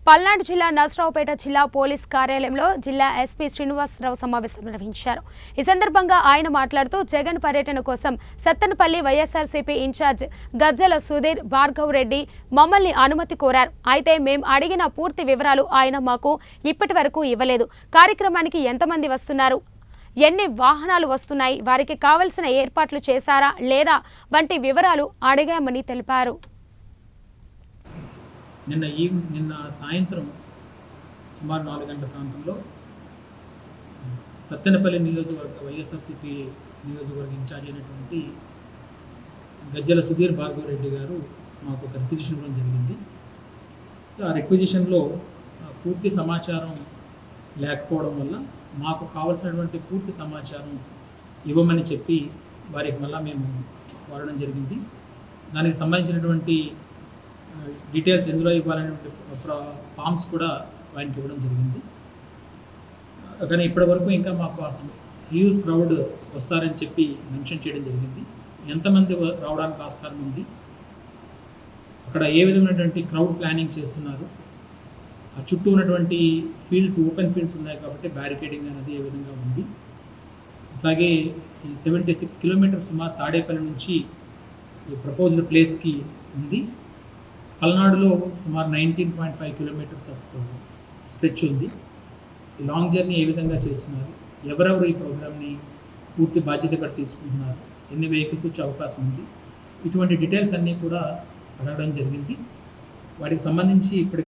పల్నాడు జిల్లా నర్సరావుపేట జిల్లా పోలీస్ కార్యాలయంలో జిల్లా ఎస్పీ శ్రీనివాసరావు సమావేశం నిర్వహించారు. ఈ సందర్భంగా ఆయన మాట్లాడుతూ జగన్ పర్యటన కోసం సత్తెనపల్లి వైఎస్ఆర్సీపీ ఇన్ఛార్జ్ గజ్జల సుధీర్ భార్గవ్ రెడ్డి మమ్మల్ని అనుమతి కోరారు. అయితే మేం అడిగిన పూర్తి వివరాలు ఆయన మాకు ఇప్పటి వరకు ఇవ్వలేదు. కార్యక్రమానికి ఎంతమంది వస్తున్నారు, ఎన్ని వాహనాలు వస్తున్నాయి, వారికి కావలసిన ఏర్పాట్లు చేశారా లేదా వంటి వివరాలు అడిగామని తెలిపారు. నిన్న సాయంత్రం సుమారు 4 గంటల ప్రాంతంలో సత్తెనపల్లి నియోజకవర్గ వైఎస్ఆర్సీపీ నియోజకవర్గ ఇన్ఛార్జ్ అయినటువంటి గజ్జల సుధీర్ భార్గవ్ రెడ్డి గారు మాకు ఒక రిక్విజిషన్ ఇవ్వడం జరిగింది. ఆ రిక్విజిషన్లో పూర్తి సమాచారం లేకపోవడం వల్ల మాకు కావాల్సినటువంటి పూర్తి సమాచారం ఇవ్వమని చెప్పి వారికి మళ్ళీ మేము కోరడం జరిగింది. దానికి సంబంధించినటువంటి డీటెయిల్స్ ఎందులో ఇవ్వాలనే ఫామ్స్ కూడా ఆయనకి ఇవ్వడం జరిగింది. కానీ ఇప్పటి వరకు ఇంకా మాకు అసలు హ్యూజ్ క్రౌడ్ వస్తారని చెప్పి మెన్షన్ చేయడం జరిగింది. ఎంతమంది రావడానికి ఆస్కారం ఉంది, అక్కడ ఏ విధమైనటువంటి క్రౌడ్ ప్లానింగ్ చేస్తున్నారు, ఆ చుట్టూ ఉన్నటువంటి ఫీల్డ్స్ ఓపెన్ ఫీల్డ్స్ ఉన్నాయి కాబట్టి బ్యారికేడింగ్ అనేది ఏ విధంగా ఉంది, అట్లాగే ఈ 76 కిలోమీటర్స్ సుమారు తాడేపల్లి నుంచి ప్రపోజ్డ్ ప్లేస్కి ఉంది. పల్నాడులో సుమారు 19.5 కిలోమీటర్స్ ఆఫ్ స్ట్రెచ్ ఉంది. ఈ లాంగ్ జర్నీ ఏ విధంగా చేస్తున్నారు, ఎవరెవరు ఈ ప్రోగ్రామ్ని పూర్తి బాధ్యతగా తీసుకుంటున్నారు, ఎన్ని వెహికల్స్ వచ్చే అవకాశం ఉంది, ఇటువంటి డీటెయిల్స్ అన్నీ కూడా అడగడం జరిగింది. వాటికి సంబంధించి ఇప్పటికే